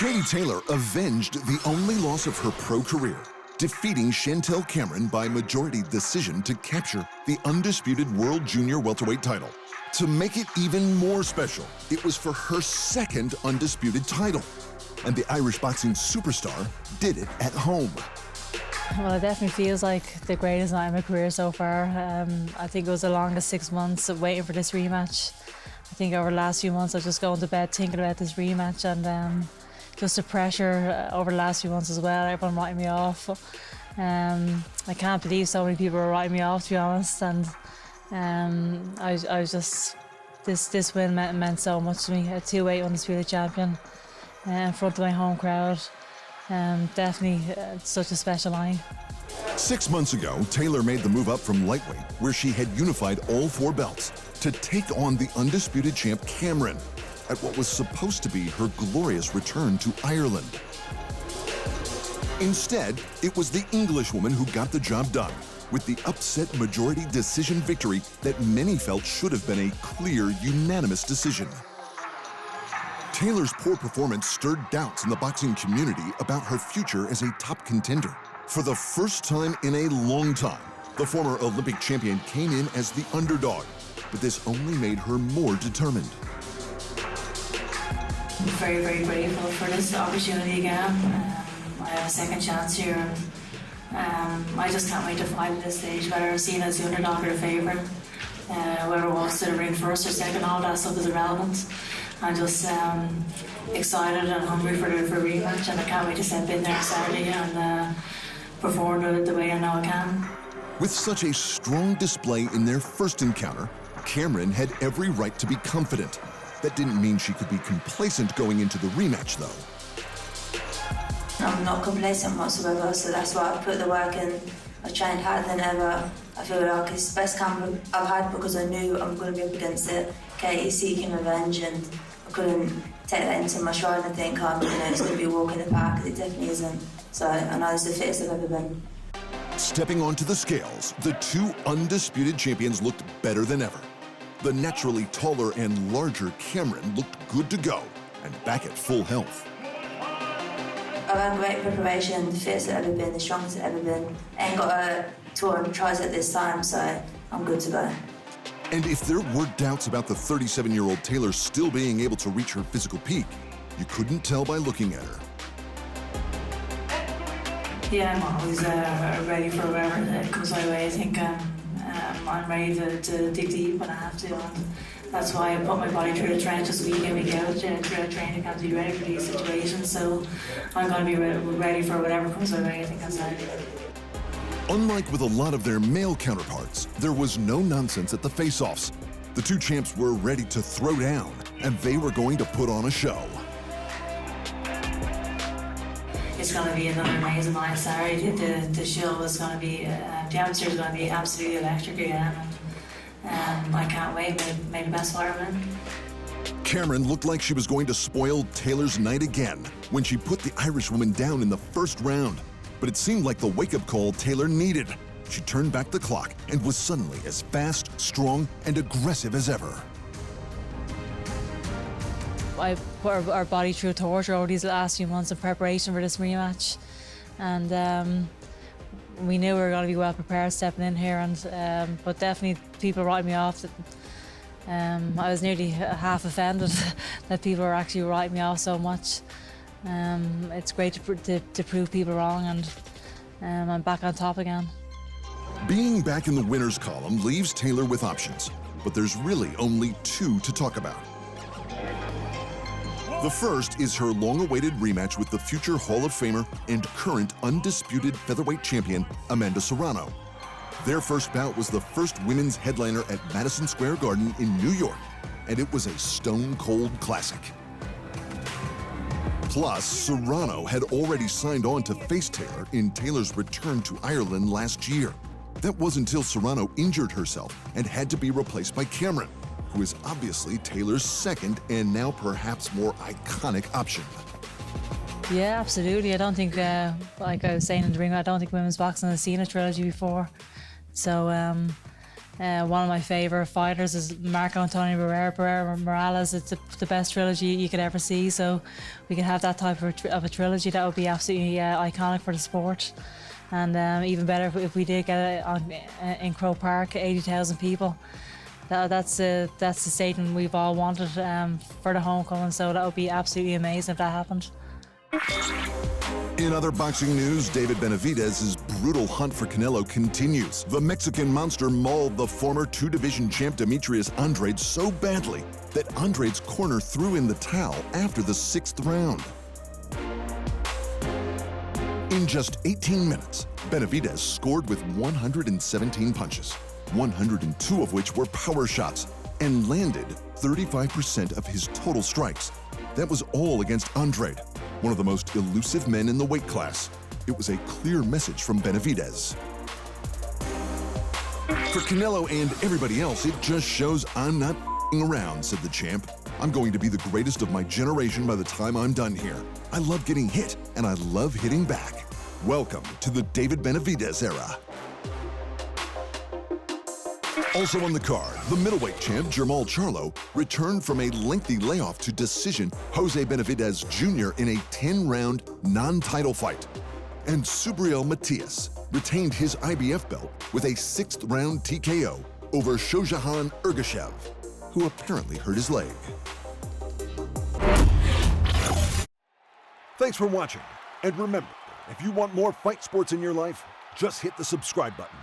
Katie Taylor avenged the only loss of her pro career, defeating Chantelle Cameron by majority decision to capture the undisputed World Junior Welterweight title. To make it even more special, it was for her second undisputed title, and the Irish boxing superstar did it at home. Well, it definitely feels like the greatest night of my career so far. I think it was the longest 6 months of waiting for this rematch. I think over the last few months I've just gone to bed thinking about this rematch, and just the pressure over the last few months as well, everyone writing me off. I can't believe so many people are writing me off, to be honest, and I was just, this win meant so much to me. A 2-weight undisputed champion in front of my home crowd. Definitely such a special line. 6 months ago, Taylor made the move up from lightweight, where she had unified all 4 belts, to take on the undisputed champ Cameron at what was supposed to be her glorious return to Ireland. Instead, it was the Englishwoman who got the job done, with the upset majority decision victory that many felt should have been a clear, unanimous decision. Taylor's poor performance stirred doubts in the boxing community about her future as a top contender. For the first time in a long time, the former Olympic champion came in as the underdog, but this only made her more determined. I'm very, very grateful for this opportunity again. I have a second chance here, and I just can't wait to fight at this stage, whether I'm seen as the underdog or the favourite. Whoever walks to the ring first or second, all that stuff is irrelevant. I'm just excited and hungry for the rematch, and I can't wait to step in there Saturday and perform the way I know I can. With such a strong display in their first encounter, Cameron had every right to be confident. That didn't mean she could be complacent going into the rematch, though. I'm not complacent whatsoever, so that's why I put the work in. I've trained harder than ever. I feel like it's the best camp I've had because I knew I'm going to be up against it. Katie seeking revenge, and I couldn't take that into my stride and think, it's going to be a walk in the park, because it definitely isn't. So I know it's the fittest I've ever been. Stepping onto the scales, the 2 undisputed champions looked better than ever. The naturally taller and larger Cameron looked good to go and back at full health. I've had great preparation, the fittest I've ever been, the strongest I've ever been. I ain't got a tour on tricep this time, so I'm good to go. And if there were doubts about the 37-year-old Taylor still being able to reach her physical peak, you couldn't tell by looking at her. Yeah, I'm always ready for whatever comes my way. I think I'm ready to dig deep when I have to, and that's why I put my body through the trenches week in, week out. Throughout training, I have to be ready for these situations, so I'm going to be ready for whatever comes my way. I think that's it. Unlike with a lot of their male counterparts, there was no nonsense at the face-offs. The 2 champs were ready to throw down, and they were going to put on a show. It's going to be another amazing night Saturday. The show is going to be, the atmosphere is going to be absolutely electric again. I can't wait. May the best fighter win. Cameron looked like she was going to spoil Taylor's night again when she put the Irishwoman down in the first round. But it seemed like the wake-up call Taylor needed. She turned back the clock and was suddenly as fast, strong, and aggressive as ever. I put our body through torture over these last few months in preparation for this rematch, and we knew we were going to be well prepared stepping in here. And but definitely people writing me off. I was nearly half offended that people were actually writing me off so much. It's great to prove people wrong, and I'm back on top again. Being back in the winners column leaves Taylor with options, but there's really only 2 to talk about. The first is her long-awaited rematch with the future Hall of Famer and current undisputed featherweight champion, Amanda Serrano. Their first bout was the first women's headliner at Madison Square Garden in New York, and it was a stone-cold classic. Plus, Serrano had already signed on to face Taylor in Taylor's return to Ireland last year. That was until Serrano injured herself and had to be replaced by Cameron, who is obviously Taylor's second and now perhaps more iconic option. Yeah, absolutely. I don't think, like I was saying in the ring, I don't think women's boxing has seen a trilogy before. So One of my favourite fighters is Marco Antonio Barrera Morales. It's the best trilogy you could ever see, so we could have that type of a trilogy. That would be absolutely iconic for the sport. And even better if we did get it on, in Croke Park, 80,000 people. That's the stadium we've all wanted for the homecoming, so that would be absolutely amazing if that happened. In other boxing news, David Benavidez's brutal hunt for Canelo continues. The Mexican monster mauled the former two-division champ Demetrius Andrade so badly that Andrade's corner threw in the towel after the 6th round. In just 18 minutes, Benavidez scored with 117 punches, 102 of which were power shots, and landed 35% of his total strikes. That was all against Andrade, one of the most elusive men in the weight class. It was a clear message from Benavidez. For Canelo and everybody else, it just shows I'm not f***ing around, said the champ. I'm going to be the greatest of my generation by the time I'm done here. I love getting hit, and I love hitting back. Welcome to the David Benavidez era. Also on the card, the middleweight champ Jermall Charlo returned from a lengthy layoff to decision Jose Benavidez Jr. in a 10-round non-title fight. And Subriel Matias retained his IBF belt with a 6th-round TKO over Shojahan Ergashev, who apparently hurt his leg. Thanks for watching, and remember, if you want more fight sports in your life, just hit the subscribe button.